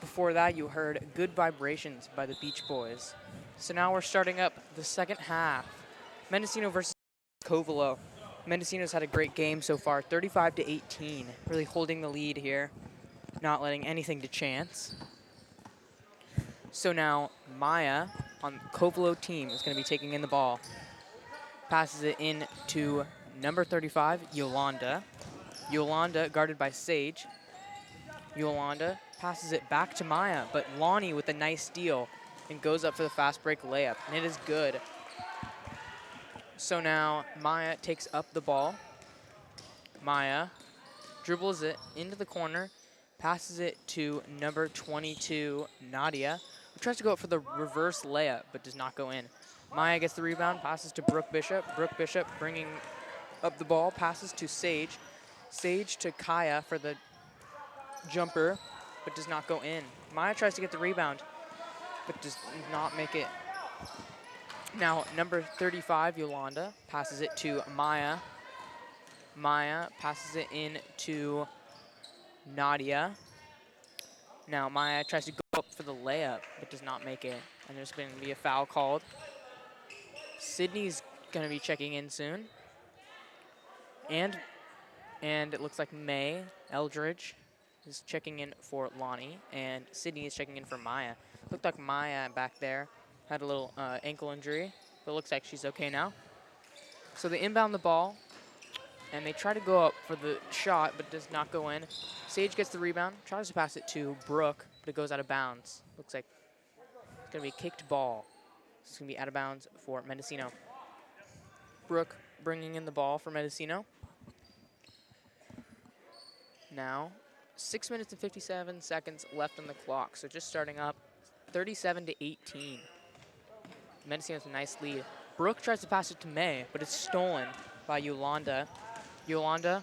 Before that, you heard Good Vibrations by the Beach Boys. So now we're starting up the second half. Mendocino versus Covelo. Mendocino's had a great game so far, 35-18, really holding the lead here, not letting anything to chance. So now Maya on the Covelo team is going to be taking in the ball. Passes it in to number 35, Yolanda. Yolanda guarded by Sage. Yolanda passes it back to Maya, but Lonnie with a nice steal and goes up for the fast break layup, and it is good. So now Maya takes up the ball. Maya dribbles it into the corner, passes it to number 22, Nadia, who tries to go up for the reverse layup, but does not go in. Maya gets the rebound, passes to Brooke Bishop. Brooke Bishop bringing up the ball, passes to Sage. Sage to Kaya for the jumper, but does not go in. Maya tries to get the rebound, but does not make it. Now, number 35, Yolanda, passes it to Maya. Maya passes it in to Nadia. Now, Maya tries to go up for the layup, but does not make it. And there's going to be a foul called. Sydney's going to be checking in soon. And it looks like May Eldridge is checking in for Lonnie, and Sydney is checking in for Maya. Looked like Maya back there had a little ankle injury, but it looks like she's okay now. So they inbound the ball, and they try to go up for the shot, but does not go in. Sage gets the rebound, tries to pass it to Brooke, but it goes out of bounds. Looks like it's going to be a kicked ball. It's going to be out of bounds for Mendocino. Brooke bringing in the ball for Mendocino. Now, 6 minutes and 57 seconds left on the clock, so just starting up, 37-18. Mendocino has a nice lead. Brooke tries to pass it to May, but it's stolen by Yolanda. Yolanda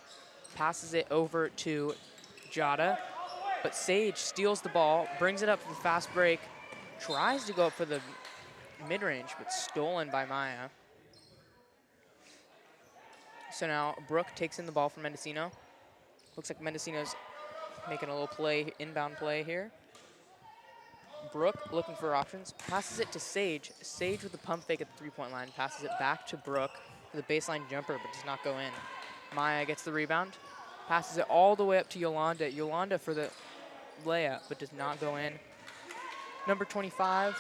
passes it over to Jada, but Sage steals the ball, brings it up for the fast break, tries to go up for the mid-range, but stolen by Maya. So now Brooke takes in the ball from Mendocino. Looks like Mendocino's making a little play, inbound play here. Brooke looking for options, passes it to Sage. Sage with the pump fake at the three-point line, passes it back to Brooke for the baseline jumper, but does not go in. Maya gets the rebound, passes it all the way up to Yolanda. Yolanda for the layup, but does not go in. Number 25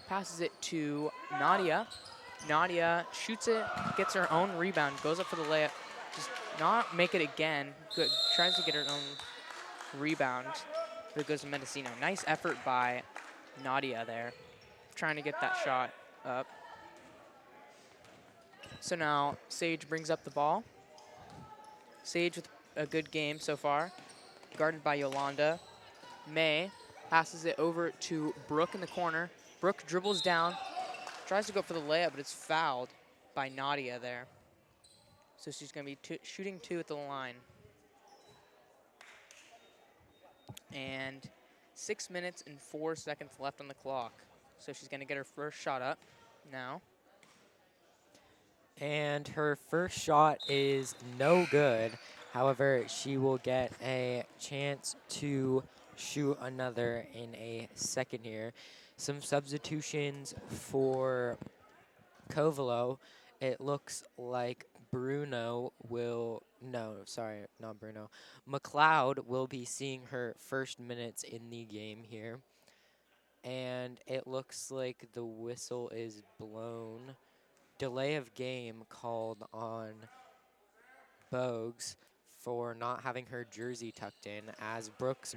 passes it to Nadia. Nadia shoots it, gets her own rebound, goes up for the layup, does not make it again. Good, tries to get her own rebound, but it goes to Mendocino. Nice effort by Nadia there, trying to get that shot up. So now Sage brings up the ball. Sage with a good game so far, guarded by Yolanda. May passes it over to Brooke in the corner. Brooke dribbles down, tries to go for the layup, but it's fouled by Nadia there. So she's going to be shooting two at the line. And 6 minutes and 4 seconds left on the clock. So she's going to get her first shot up now. And her first shot is no good. However, she will get a chance to shoot another in a second here. Some substitutions for Covelo. It looks like Bruno will, no, sorry, not Bruno. McLeod will be seeing her first minutes in the game here. And it looks like the whistle is blown. Delay of game called on Bogues for not having her jersey tucked in as Brooke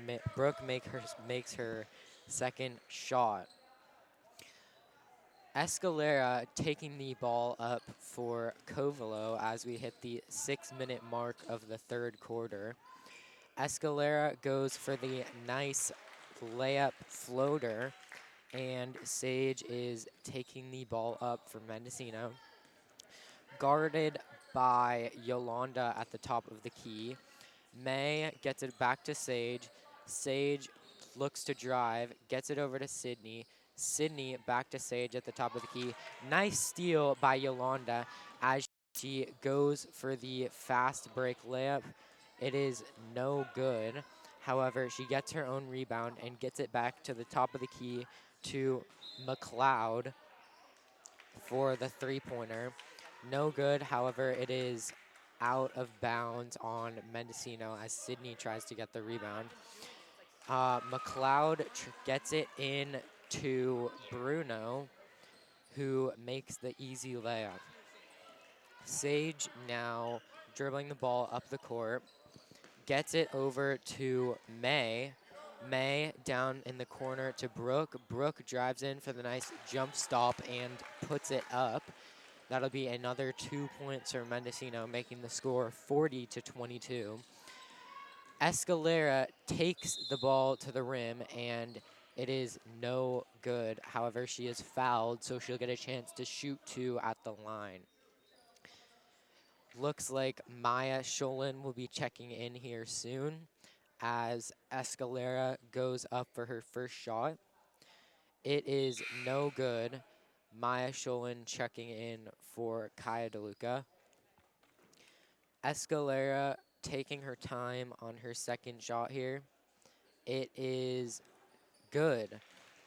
makes her second shot. Escalera taking the ball up for Covelo as we hit the 6-minute mark of the third quarter. Escalera goes for the nice layup floater, and Sage is taking the ball up for Mendocino. Guarded by Yolanda at the top of the key. May gets it back to Sage. Sage looks to drive, gets it over to Sydney. Sydney back to Sage at the top of the key. Nice steal by Yolanda as she goes for the fast break layup. It is no good. However, she gets her own rebound and gets it back to the top of the key to McLeod for the three-pointer. No good. However, it is out of bounds on Mendocino as Sydney tries to get the rebound. McLeod gets it in to Bruno, who makes the easy layup. Sage now dribbling the ball up the court, gets it over to May. May down in the corner to Brooke. Brooke drives in for the nice jump stop and puts it up. That'll be another 2 points for Mendocino, making the score 40-22. Escalera takes the ball to the rim, and it is no good. However, she is fouled, so she'll get a chance to shoot 2 at the line. Looks like Maya Sholin will be checking in here soon as Escalera goes up for her first shot. It is no good. Maya Sholin checking in for Kaya DeLuca. Escalera taking her time on her second shot here. It is good.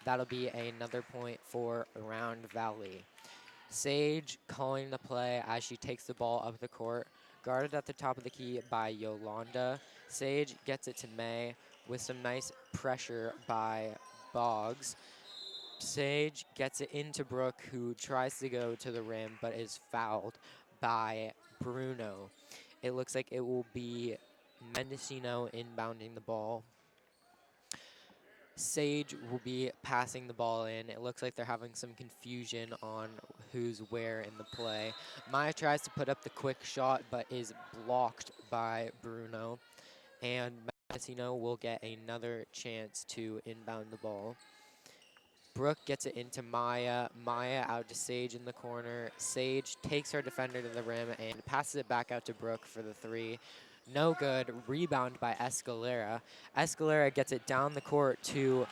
That'll be another point for Round Valley. Sage calling the play as she takes the ball up the court. Guarded at the top of the key by Yolanda. Sage gets it to May with some nice pressure by Boggs. Sage gets it into Brooke, who tries to go to the rim but is fouled by Bruno. It looks like it will be Mendocino inbounding the ball. Sage will be passing the ball in. It looks like they're having some confusion on who's where in the play. Maya tries to put up the quick shot, but is blocked by Bruno. And Mendocino will get another chance to inbound the ball. Brooke gets it into Maya. Maya out to Sage in the corner. Sage takes her defender to the rim and passes it back out to Brooke for the three. No good. Rebound by Escalera. Escalera gets it down the court to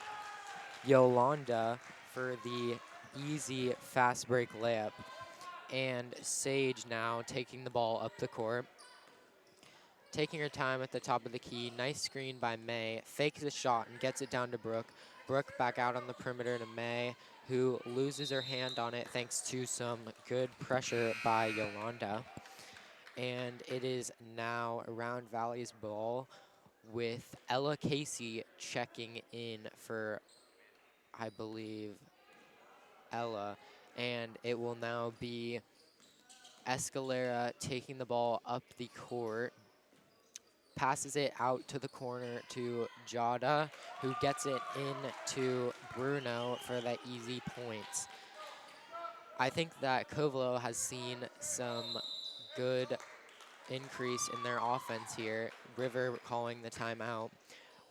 Yolanda for the easy fast break layup. And Sage now taking the ball up the court. Taking her time at the top of the key. Nice screen by May. Fakes the shot and gets it down to Brooke. Brooke back out on the perimeter to May, who loses her hand on it thanks to some good pressure by Yolanda. And it is now Round Valley's ball with Ella Casey checking in for, I believe, Ella. And it will now be Escalera taking the ball up the court. Passes it out to the corner to Jada, who gets it into Bruno for that easy points. I think that Covelo has seen some good increase in their offense here. River calling the timeout.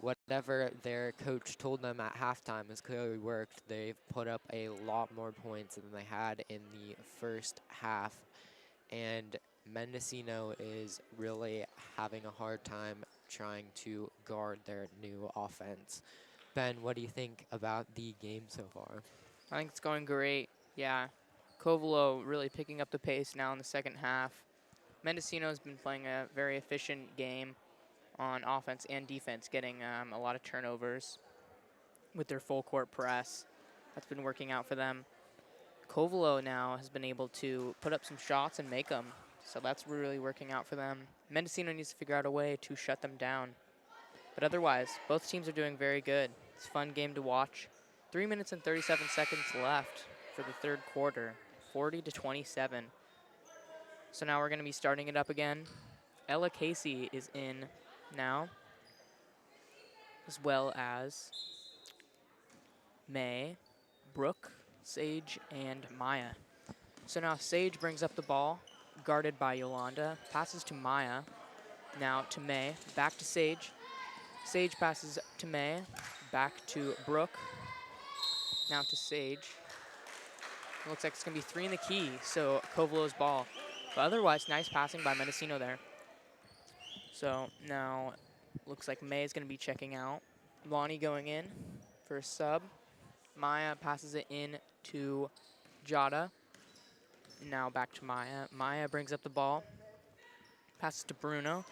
Whatever their coach told them at halftime has clearly worked. They've put up a lot more points than they had in the first half. And Mendocino is really having a hard time trying to guard their new offense. Ben, what do you think about the game so far? I think it's going great. Yeah. Covelo really picking up the pace now in the second half. Mendocino's been playing a very efficient game on offense and defense, getting a lot of turnovers with their full court press. That's been working out for them. Covelo now has been able to put up some shots and make them, so that's really working out for them. Mendocino needs to figure out a way to shut them down. But otherwise, both teams are doing very good. It's a fun game to watch. 3 minutes and 37 seconds left for the third quarter, 40-27. So now we're going to be starting it up again. Ella Casey is in now, as well as May, Brooke, Sage, and Maya. So now Sage brings up the ball, guarded by Yolanda, passes to Maya, now to May, back to Sage. Sage passes to May, back to Brooke, now to Sage. It looks like it's going to be 3 in the key, so Covelo's ball. But otherwise, nice passing by Mendocino there. So now looks like May is going to be checking out. Lonnie going in for a sub. Maya passes it in to Jada. Now back to Maya. Maya brings up the ball. Passes to Bruno.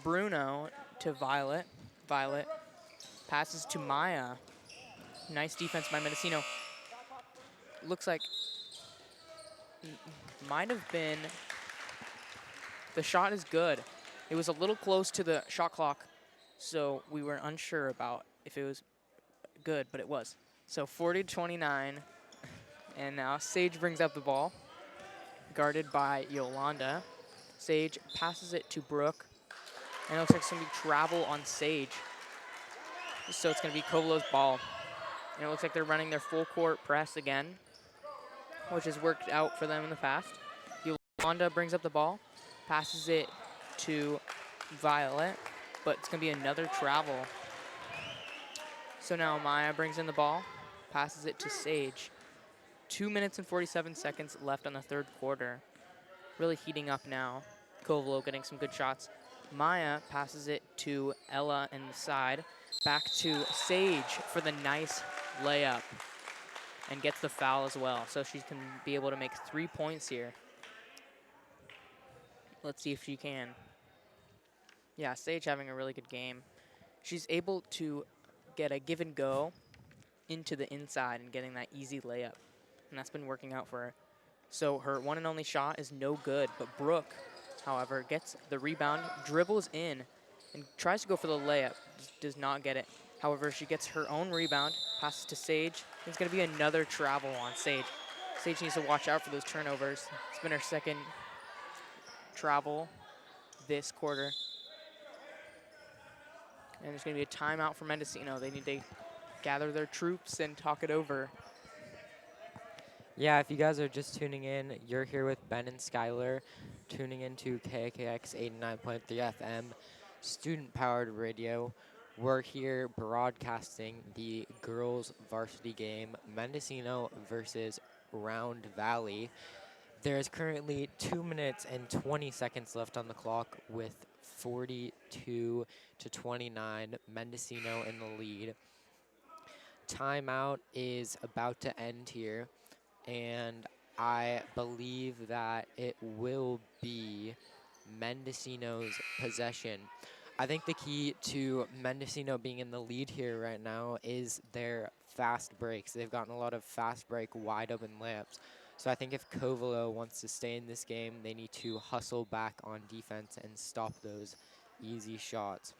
Bruno to Violet. Violet passes to Maya. Nice defense by Mendocino. Looks like might have been, the shot is good. It was a little close to the shot clock, so we were unsure about if it was good, but it was. So 40-29, and now Sage brings up the ball, guarded by Yolanda. Sage passes it to Brooke, and it looks like it's gonna be travel on Sage. So it's gonna be Kovalo's ball. And it looks like they're running their full court press again, which has worked out for them in the past. Yolanda brings up the ball, passes it to Violet, but it's gonna be another travel. So now Maya brings in the ball, passes it to Sage. 2 minutes and 47 seconds left on the third quarter. Really heating up now. Kovalo getting some good shots. Maya passes it to Ella in the side. Back to Sage for the nice layup. And gets the foul as well. So she can be able to make 3 points here. Let's see if she can. Yeah, Sage having a really good game. She's able to get a give and go into the inside and getting that easy layup. And that's been working out for her. So her one and only shot is no good, but Brooke, however, gets the rebound, dribbles in, and tries to go for the layup, does not get it. However, she gets her own rebound, passes to Sage. It's gonna be another travel on Sage. Sage needs to watch out for those turnovers. It's been her second travel this quarter. And there's gonna be a timeout for Mendocino. They need to gather their troops and talk it over. Yeah, if you guys are just tuning in, you're here with Ben and Skylar, tuning into KKX 89.3 FM, student-powered radio. We're here broadcasting the girls' varsity game, Mendocino versus Round Valley. There is currently 2 minutes and 20 seconds left on the clock with 42-29, Mendocino in the lead. Timeout is about to end here, and I believe that it will be Mendocino's possession. I think the key to Mendocino being in the lead here right now is their fast breaks. They've gotten a lot of fast break, wide open layups. So I think if Kovalo wants to stay in this game, they need to hustle back on defense and stop those easy shots.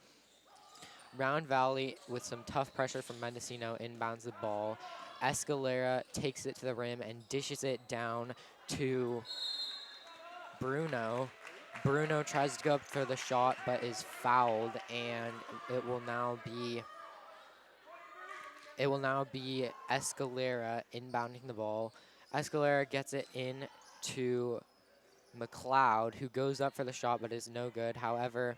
Round Valley, with some tough pressure from Mendocino, inbounds the ball. Escalera takes it to the rim and dishes it down to Bruno. Bruno tries to go up for the shot, but is fouled, and it will now be Escalera inbounding the ball. Escalera gets it in to McLeod, who goes up for the shot, but is no good. However,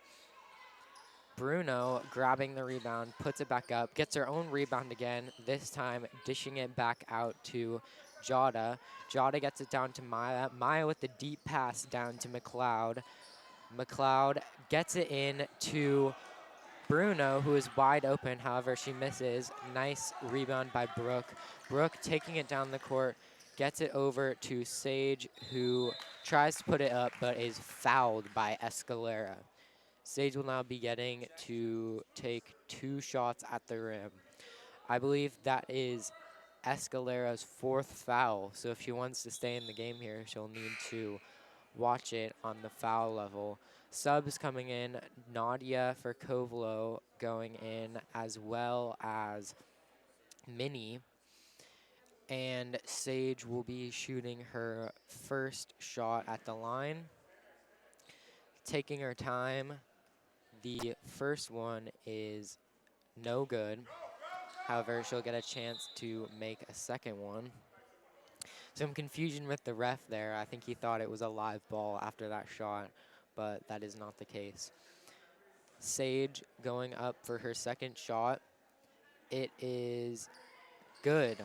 Bruno grabbing the rebound, puts it back up, gets her own rebound again, this time dishing it back out to Jada. Jada gets it down to Maya. Maya with the deep pass down to McLeod. McLeod gets it in to Bruno, who is wide open. However, she misses. Nice rebound by Brooke. Brooke taking it down the court, gets it over to Sage, who tries to put it up, but is fouled by Escalera. Sage will now be getting to take 2 shots at the rim. I believe that is Escalera's 4th foul, so if she wants to stay in the game here, she'll need to watch it on the foul level. Subs coming in, Nadia for Kovalo going in, as well as Minnie. And Sage will be shooting her first shot at the line. Taking her time. The first one is no good. However, she'll get a chance to make a second one. Some confusion with the ref there. I think he thought it was a live ball after that shot, but that is not the case. Sage going up for her second shot. It is good.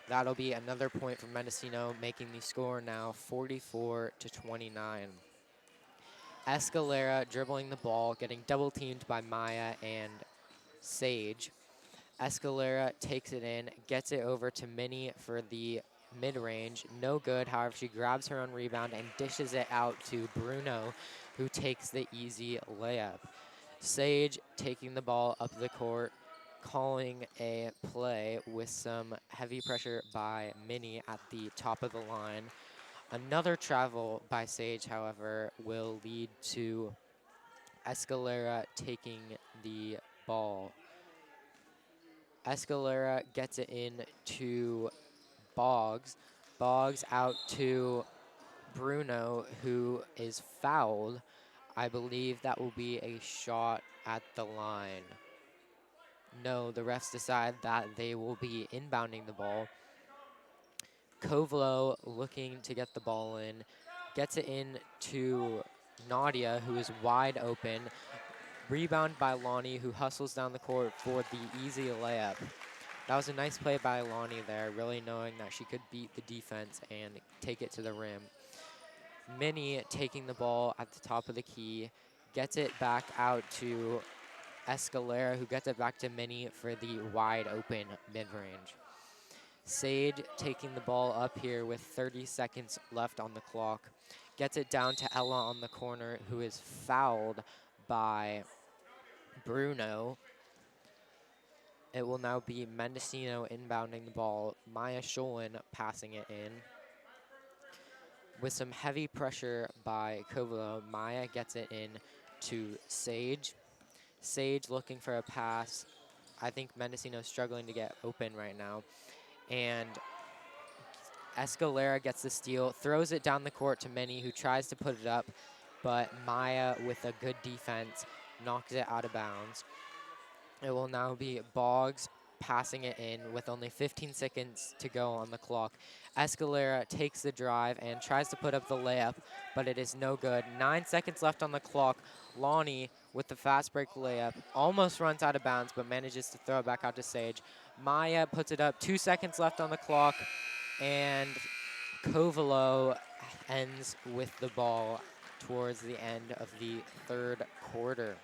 That'll be another point for Mendocino, making the score now 44-29. Escalera dribbling the ball, getting double teamed by Maya and Sage. Escalera takes it in, gets it over to Minnie for the mid-range. No good. However, she grabs her own rebound and dishes it out to Bruno, who takes the easy layup. Sage taking the ball up the court, calling a play with some heavy pressure by Minnie at the top of the line. Another travel by Sage, however, will lead to Escalera taking the ball. Escalera gets it in to Boggs. Boggs out to Bruno, who is fouled. I believe that will be a shot at the line. No, the refs decide that they will be inbounding the ball. Kovlo looking to get the ball in, gets it in to Nadia, who is wide open. Rebound by Lonnie, who hustles down the court for the easy layup. That was a nice play by Lonnie there, really knowing that she could beat the defense and take it to the rim. Minnie taking the ball at the top of the key, gets it back out to Escalera, who gets it back to Minnie for the wide open mid-range. Sage taking the ball up here with 30 seconds left on the clock. Gets it down to Ella on the corner, who is fouled by Bruno. It will now be Mendocino inbounding the ball. Maya Sholin passing it in. With some heavy pressure by Kovalo, Maya gets it in to Sage. Sage looking for a pass. I think Mendocino's struggling to get open right now. And Escalera gets the steal, throws it down the court to Minnie, who tries to put it up, but Maya, with a good defense, knocks it out of bounds. It will now be Boggs passing it in with only 15 seconds to go on the clock. Escalera takes the drive and tries to put up the layup, but it is no good. 9 seconds left on the clock. Lonnie with the fast break layup almost runs out of bounds, but manages to throw it back out to Sage. Maya puts it up. 2 seconds left on the clock, and Kovalo ends with the ball towards the end of the third quarter.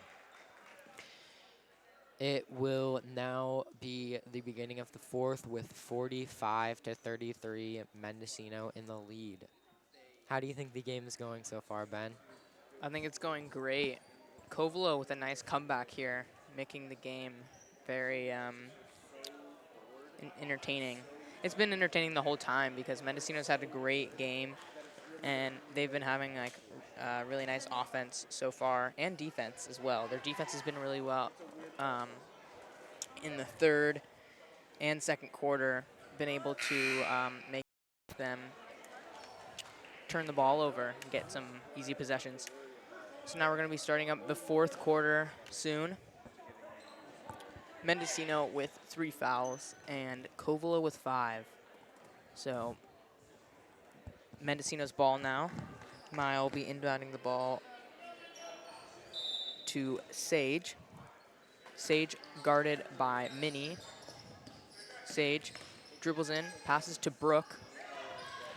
It will now be the beginning of the fourth with 45-33 Mendocino in the lead. How do you think the game is going so far, Ben? I think it's going great. Kovalo with a nice comeback here, making the game very entertaining. It's been entertaining the whole time because Mendocino's had a great game, and they've been having like really nice offense so far and defense as well. Their defense has been really well in the third and second quarter. Been able to make them turn the ball over and get some easy possessions. So now we're going to be starting up the fourth quarter soon. Mendocino with 3 fouls and Kovalo with 5. So Mendocino's ball now. Maya will be inbounding the ball to Sage. Sage guarded by Minnie. Sage dribbles in, passes to Brooke.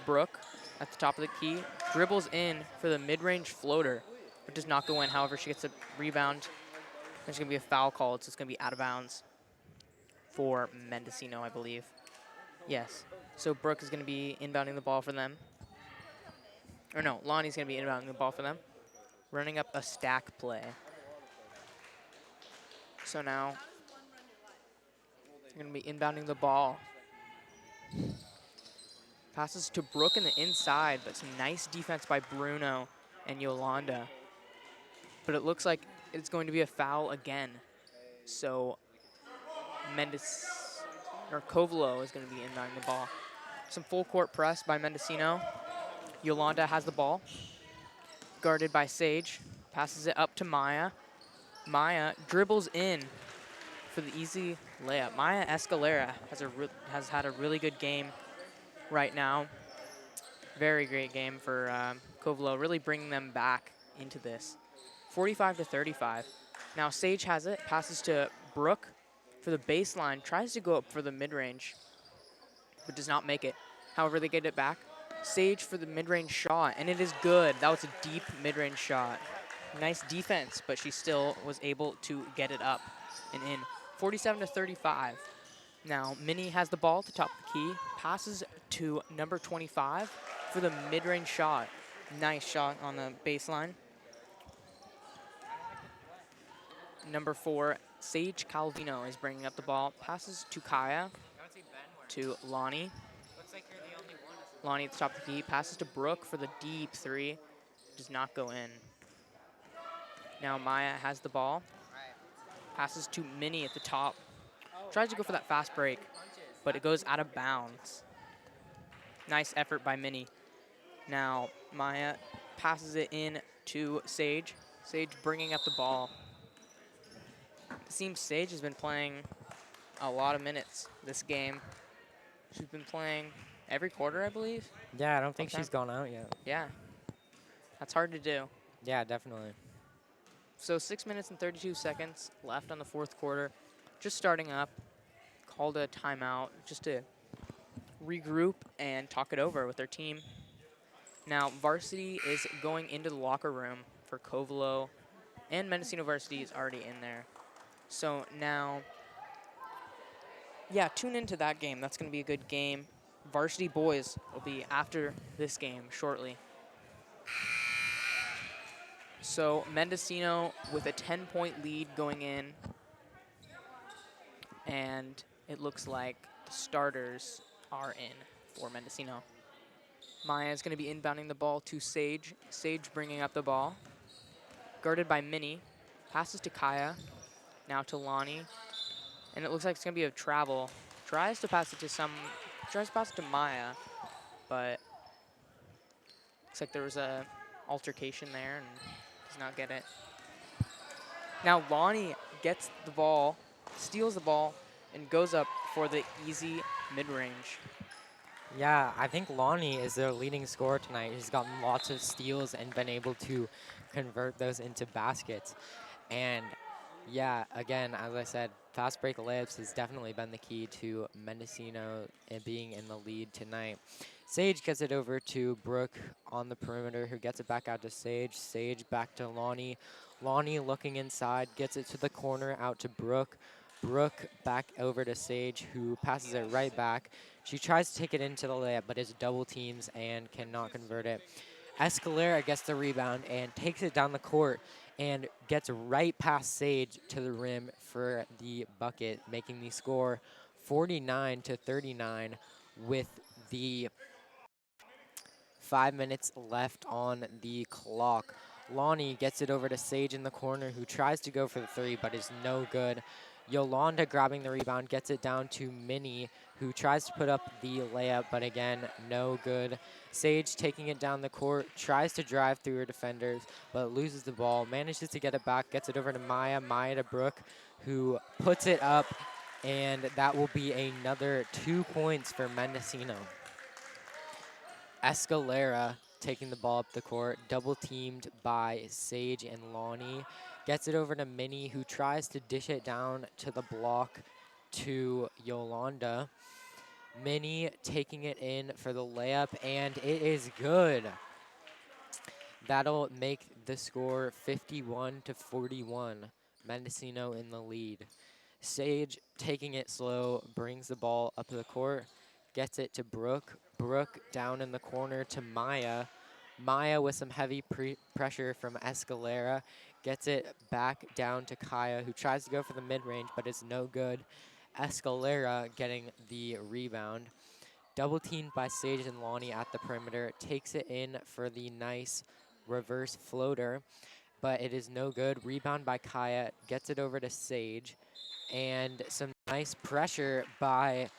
Brooke at the top of the key, dribbles in for the mid-range floater, but does not go in. However, she gets a rebound. There's going to be a foul called, so it's going to be out of bounds for Mendocino, I believe. Yes. So Brooke is going to be inbounding the ball for them. Or no, Lonnie's going to be inbounding the ball for them. Running up a stack play. So now they're going to be inbounding the ball. Passes to Brooke in the inside, but some nice defense by Bruno and Yolanda. But it looks like it's going to be a foul again. So Kovalo is going to be inbounding the ball. Some full court press by Mendocino. Yolanda has the ball, guarded by Sage. Passes it up to Maya. Maya dribbles in for the easy layup. Maya Escalera has had a really good game right now. Very great game for Kovalo, really bringing them back into this. 45-35. Now Sage has it, passes to Brooke for the baseline, tries to go up for the mid-range, but does not make it. However, they get it back. Sage for the mid-range shot, and it is good. That was a deep mid-range shot. Nice defense, but she still was able to get it up and in. 47-35. Now, Minnie has the ball at the top of the key, passes to number 25 for the mid-range shot. Nice shot on the baseline. Number 4, Sage Calvino is bringing up the ball. Passes to Kaya, to Lonnie. Lonnie at the top of the key. Passes to Brooke for the deep 3. Does not go in. Now Maya has the ball. Passes to Minnie at the top. Tries to go for that fast break, but it goes out of bounds. Nice effort by Minnie. Now Maya passes it in to Sage. Sage bringing up the ball. It seems Sage has been playing a lot of minutes this game. She's been playing every quarter, I believe. Yeah, I don't think Okay. she's gone out yet. Yeah, that's hard to do. Yeah, definitely. So 6 minutes and 32 seconds left on the fourth quarter. Just starting up. Called a timeout just to regroup and talk it over with their team. Now, Varsity is going into the locker room for Covelo, and Mendocino Varsity is already in there. So now, yeah, tune into that game. That's going to be a good game. Varsity boys will be after this game shortly. So Mendocino with a 10-point lead going in, and it looks like the starters are in for Mendocino. Maya is going to be inbounding the ball to Sage. Sage bringing up the ball. Guarded by Minnie. Passes to Kaya. Now to Lonnie. And it looks like it's going to be a travel. Tries to pass it to Maya, but looks like there was a altercation there and does not get it. Now Lonnie gets the ball, steals the ball, and goes up for the easy mid-range. Yeah, I think Lonnie is their leading scorer tonight. He's gotten lots of steals and been able to convert those into baskets. And yeah, again, as I said, fast break layups has definitely been the key to Mendocino being in the lead tonight. Sage gets it over to Brooke on the perimeter, who gets it back out to Sage. Sage back to Lonnie. Lonnie looking inside, gets it to the corner, out to Brooke. Brooke back over to Sage, who passes it right back. She tries to take it into the layup, but is double teams and cannot convert it. Escalera gets the rebound and takes it down the court and gets right past Sage to the rim for the bucket, making the score 49-39 with the 5 minutes left on the clock. Lonnie gets it over to Sage in the corner, who tries to go for the 3, but is no good. Yolanda grabbing the rebound, gets it down to Minnie, who tries to put up the layup, but again, no good. Sage taking it down the court, tries to drive through her defenders, but loses the ball, manages to get it back, gets it over to Maya, Maya to Brooke, who puts it up, and that will be another 2 points for Mendocino. Escalera taking the ball up the court, double teamed by Sage and Lonnie. Gets it over to Minnie, who tries to dish it down to the block to Yolanda. Minnie taking it in for the layup, and it is good. That'll make the score 51-41. Mendocino in the lead. Sage taking it slow, brings the ball up the court, gets it to Brooke. Brooke down in the corner to Maya. Maya with some heavy pressure from Escalera. Gets it back down to Kaya, who tries to go for the mid-range, but it's no good. Escalera getting the rebound. Double teamed by Sage and Lonnie at the perimeter. Takes it in for the nice reverse floater, but it is no good. Rebound by Kaya. Gets it over to Sage. And some nice pressure by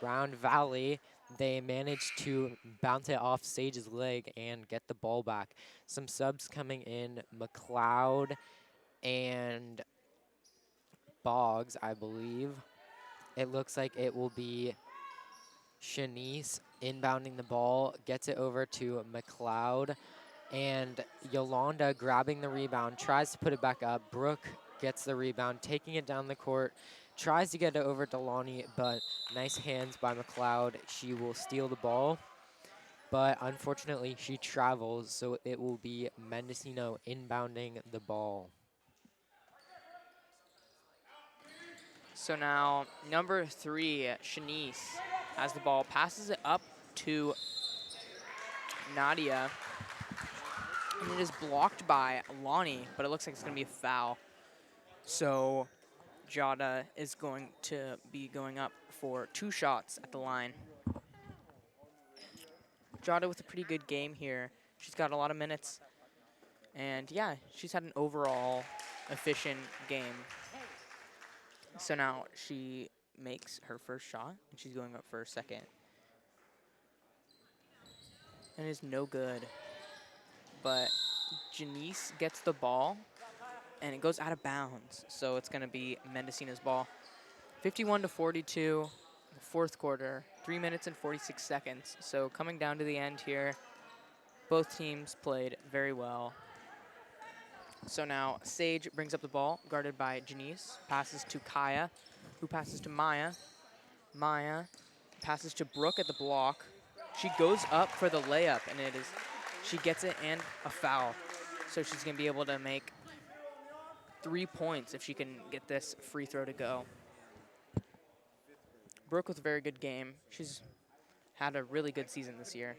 Round Valley. They managed to bounce it off Sage's leg and get the ball back. Some subs coming in, McLeod and Boggs, I believe. It looks like it will be Shanice inbounding the ball, gets it over to McLeod, and Yolanda grabbing the rebound, tries to put it back up. Brooke gets the rebound, taking it down the court, tries to get it over to Lonnie, but nice hands by McLeod. She will steal the ball, but unfortunately she travels, so it will be Mendocino inbounding the ball. So now number 3, Shanice, has the ball, passes it up to Nadia, and it is blocked by Lonnie, but it looks like it's going to be a foul. So Jada is going to be going up for 2 shots at the line. Jada with a pretty good game here. She's got a lot of minutes. And yeah, she's had an overall efficient game. So now she makes her first shot, and she's going up for a second. And it's no good. But Janice gets the ball, and it goes out of bounds. So it's going to be Mendocino's ball. 51-42, the fourth quarter, 3 minutes and 46 seconds. So coming down to the end here, both teams played very well. So now Sage brings up the ball, guarded by Janice, passes to Kaya, who passes to Maya. Maya passes to Brooke at the block. She goes up for the layup, and she gets it and a foul. So she's going to be able to make 3 points if she can get this free throw to go. Brooke with a very good game. She's had a really good season this year.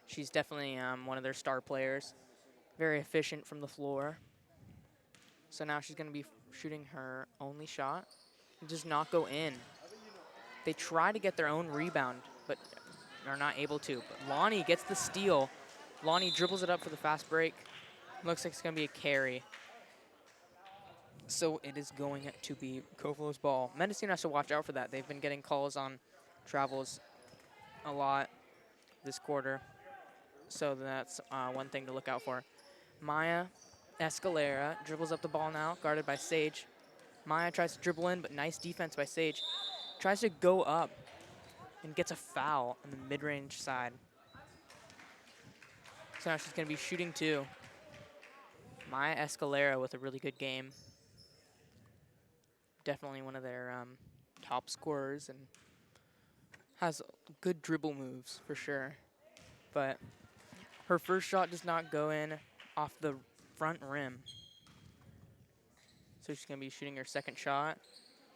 She's definitely one of their star players. Very efficient from the floor. So now she's going to be shooting her only shot. It does not go in. They try to get their own rebound, but are not able to. But Lonnie gets the steal. Lonnie dribbles it up for the fast break. Looks like it's going to be a carry. So it is going to be Kovalo's ball. Mendocino has to watch out for that. They've been getting calls on travels a lot this quarter. So that's one thing to look out for. Maya Escalera dribbles up the ball now, guarded by Sage. Maya tries to dribble in, but nice defense by Sage. Tries to go up and gets a foul on the mid-range side. So now she's going to be shooting 2. Maya Escalera with a really good game. Definitely one of their top scorers and has good dribble moves for sure. But her first shot does not go in off the front rim. So she's going to be shooting her second shot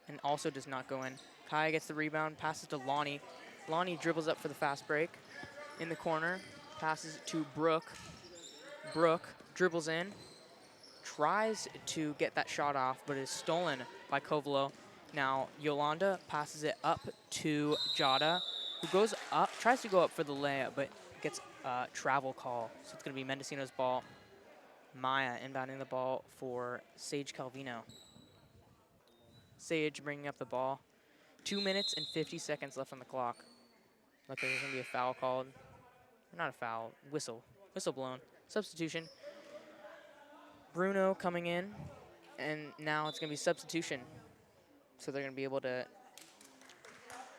and also does not go in. Kaya gets the rebound, passes to Lonnie. Lonnie dribbles up for the fast break in the corner, passes to Brooke. Brooke dribbles in, tries to get that shot off, but is stolen by Kovalo. Now Yolanda passes it up to Jada, who goes up, tries to go up for the layup, but gets a travel call. So it's going to be Mendocino's ball. Maya inbounding the ball for Sage Calvino. Sage bringing up the ball. 2 minutes and 50 seconds left on the clock. Look, there's going to be a foul called. Not a foul, whistle. Whistle blown. Substitution. Bruno coming in, and now it's going to be substitution. So they're going to be able to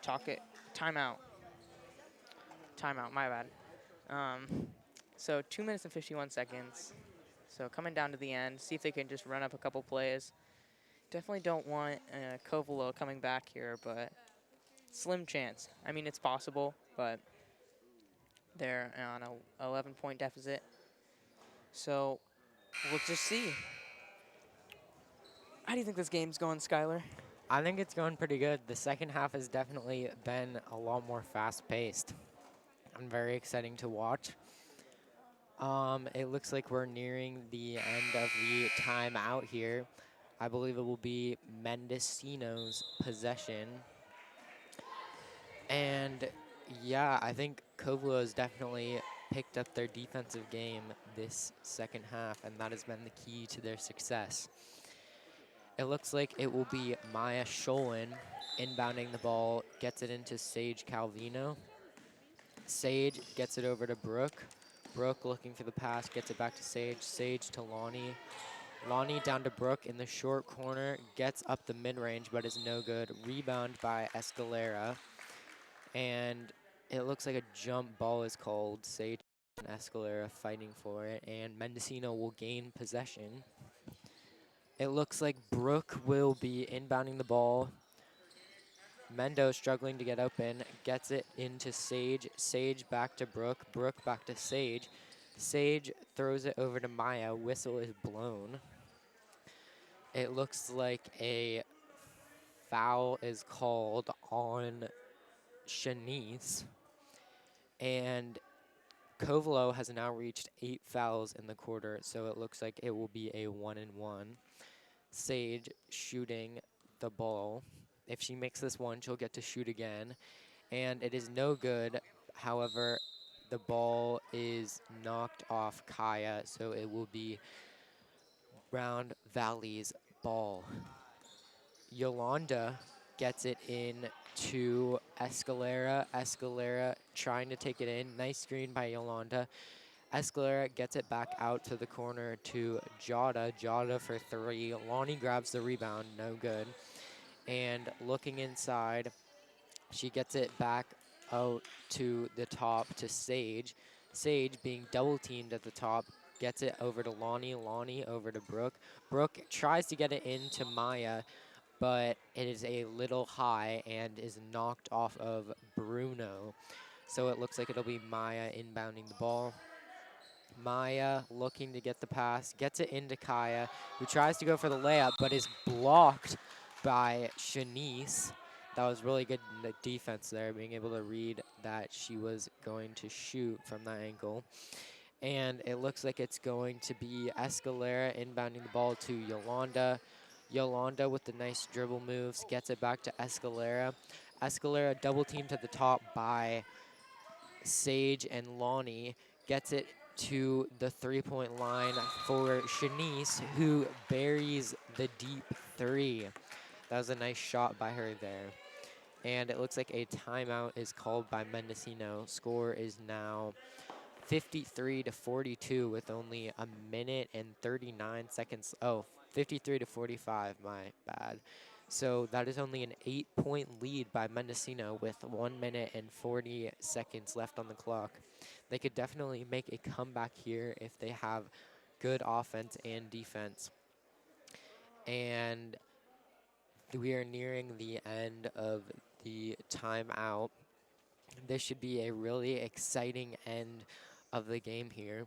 talk it. Timeout. Timeout, my bad. So 2 minutes and 51 seconds. So coming down to the end, see if they can just run up a couple plays. Definitely don't want Kovalo coming back here, but slim chance. I mean, it's possible, but they're on a 11-point deficit. So we'll just see. How do you think this game's going, Skylar? I think it's going pretty good. The second half has definitely been a lot more fast-paced and very exciting to watch. It looks like we're nearing the end of the timeout here. I believe it will be Mendocino's possession. And yeah, I think Kovalo has definitely picked up their defensive game this second half, and that has been the key to their success. It looks like it will be Maya Sholin inbounding the ball, gets it into Sage Calvino. Sage gets it over to Brooke. Brooke looking for the pass, gets it back to Sage. Sage to Lonnie. Lonnie down to Brooke in the short corner, gets up the mid-range, but is no good. Rebound by Escalera. And it looks like a jump ball is called. Sage and Escalera fighting for it, and Mendocino will gain possession. It looks like Brooke will be inbounding the ball. Mendo struggling to get open, gets it into Sage. Sage back to Brooke. Brooke back to Sage. Sage throws it over to Maya. Whistle is blown. It looks like a foul is called on Shanice. And Kovalo has now reached 8 fouls in the quarter, so it looks like it will be a 1-and-1. Sage shooting the ball. If she makes this one, she'll get to shoot again. And it is no good. However, the ball is knocked off Kaya, so it will be Round Valley's ball. Yolanda gets it in to Escalera. Escalera trying to take it in. Nice screen by Yolanda. Escalera gets it back out to the corner to Jada. Jada for three. Lonnie grabs the rebound. No good. And looking inside, she gets it back out to the top to Sage. Sage being double teamed at the top gets it over to Lonnie. Lonnie over to Brooke. Brooke tries to get it into Maya, but it is a little high and is knocked off of Bruno. So it looks like it'll be Maya inbounding the ball. Maya looking to get the pass, gets it into Kaya, who tries to go for the layup, but is blocked by Shanice. That was really good defense there, being able to read that she was going to shoot from that angle. And it looks like it's going to be Escalera inbounding the ball to Yolanda. Yolanda with the nice dribble moves, gets it back to Escalera. Escalera double teamed at the top by Sage and Lonnie, gets it to the three-point line for Shanice, who buries the deep three. That was a nice shot by her there. And it looks like a timeout is called by Mendocino. Score is now 53-42 with only a minute and 39 seconds. Oh, 53-45, my bad. So that is only an 8-point lead by Mendocino with 1 minute and 40 seconds left on the clock. They could definitely make a comeback here if they have good offense and defense. And we are nearing the end of the timeout. This should be a really exciting end of the game here.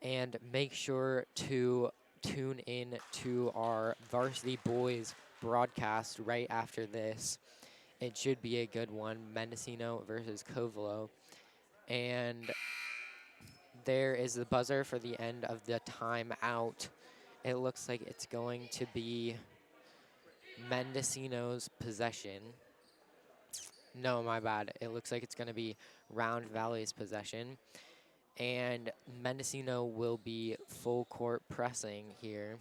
And make sure to tune in to our Varsity Boys broadcast right after this. It should be a good one, Mendocino versus Covelo. And there is the buzzer for the end of the timeout. It looks like it's going to be Mendocino's possession. No, my bad. It looks like it's going to be Round Valley's possession. And Mendocino will be full court pressing here.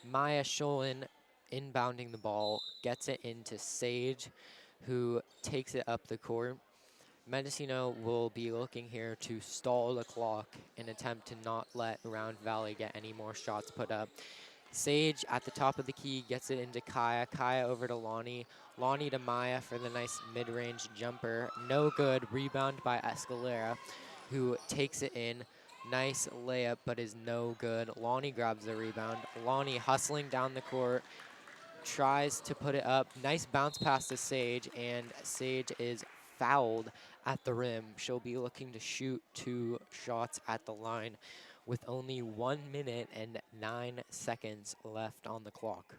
Maya Sholin inbounding the ball, gets it into Sage, who takes it up the court. Mendocino will be looking here to stall the clock and attempt to not let Round Valley get any more shots put up. Sage at the top of the key gets it into Kaya. Kaya over to Lonnie. Lonnie to Maya for the nice mid-range jumper. No good. Rebound by Escalera, who takes it in. Nice layup, but is no good. Lonnie grabs the rebound. Lonnie hustling down the court. Tries to put it up. Nice bounce pass to Sage, and Sage is fouled at the rim. She'll be looking to shoot 2 shots at the line with only 1 minute and 9 seconds left on the clock.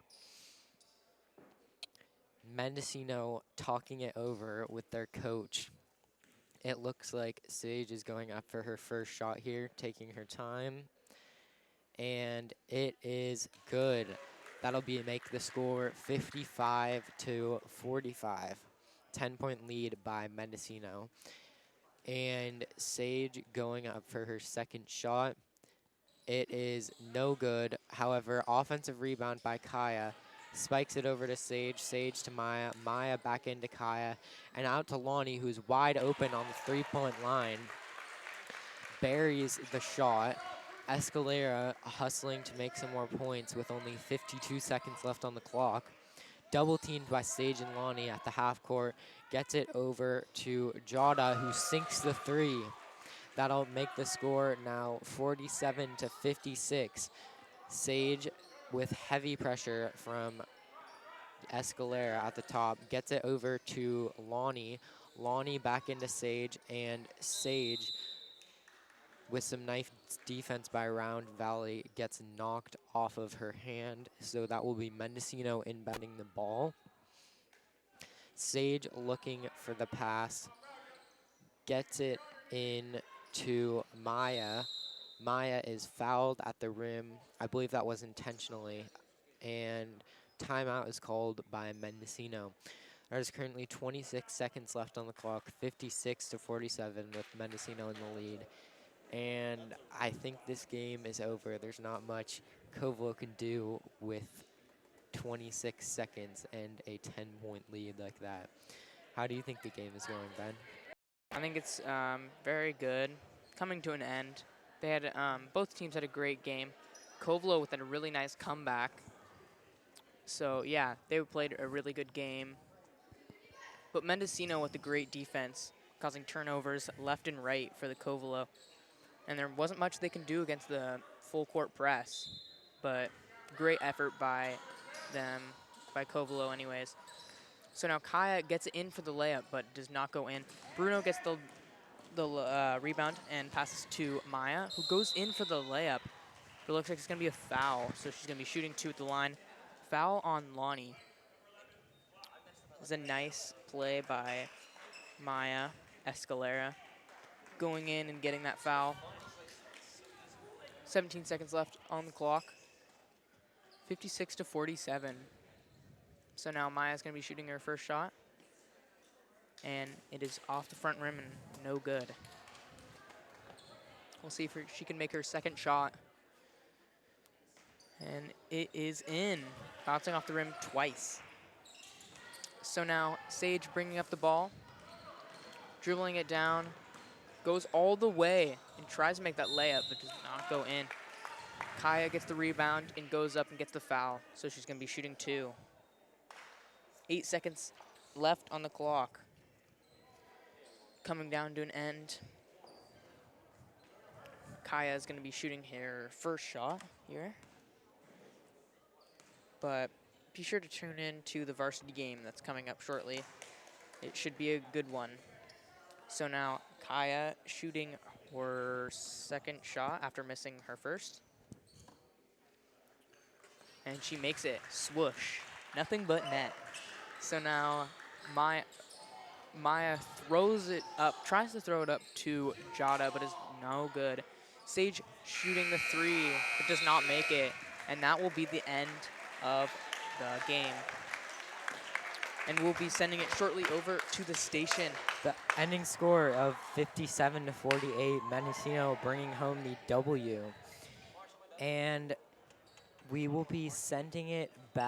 Mendocino talking it over with their coach. It looks like Sage is going up for her first shot here, taking her time. And it is good. That'll make the score 55-45. 10-point lead by Mendocino. And Sage going up for her second shot. It is no good. However, offensive rebound by Kaya. Spikes it over to Sage. Sage to Maya. Maya back into Kaya. And out to Lonnie, who's wide open on the three-point line. Buries the shot. Escalera hustling to make some more points with only 52 seconds left on the clock. Double teamed by Sage and Lonnie at the half court. Gets it over to Jada, who sinks the three. That'll make the score now 47-56. Sage with heavy pressure from Escalera at the top. Gets it over to Lonnie. Lonnie back into Sage, and Sage with some nice defense by Round Valley gets knocked off of her hand. So that will be Mendocino inbounding the ball. Sage looking for the pass. Gets it in to Maya. Maya is fouled at the rim. I believe that was intentionally. And timeout is called by Mendocino. There's currently 26 seconds left on the clock, 56-47 with Mendocino in the lead. And I think this game is over. There's not much Covelo can do with 26 seconds and a 10-point lead like that. How do you think the game is going, Ben? I think it's very good, coming to an end. They had both teams had a great game. Covelo with a really nice comeback. So yeah, they played a really good game. But Mendocino with a great defense, causing turnovers left and right for the Covelo. And there wasn't much they can do against the full court press. But great effort by them, by Covelo anyways. So now Kaya gets it in for the layup, but does not go in. Bruno gets the rebound and passes to Maya, who goes in for the layup. But it looks like it's going to be a foul, so she's going to be shooting 2 at the line. Foul on Lonnie. It was a nice play by Maya Escalera, going in and getting that foul. 17 seconds left on the clock. 56-47. So now Maya's going to be shooting her first shot. And it is off the front rim and no good. We'll see if she can make her second shot. And it is in, bouncing off the rim twice. So now Sage bringing up the ball, dribbling it down, goes all the way and tries to make that layup, but does not go in. Kaya gets the rebound and goes up and gets the foul, so she's going to be shooting 2. 8 seconds left on the clock. Coming down to an end. Kaya is going to be shooting her first shot here. But be sure to tune in to the varsity game that's coming up shortly. It should be a good one. So now Kaya shooting her second shot after missing her first. And she makes it. Swoosh. Nothing but net. So now Maya throws it up, tries to throw it up to Jada, but is no good. Sage shooting the 3, but does not make it. And that will be the end of the game. And we'll be sending it shortly over to the station. The ending score of 57-48, Mendocino bringing home the W. And we will be sending it back.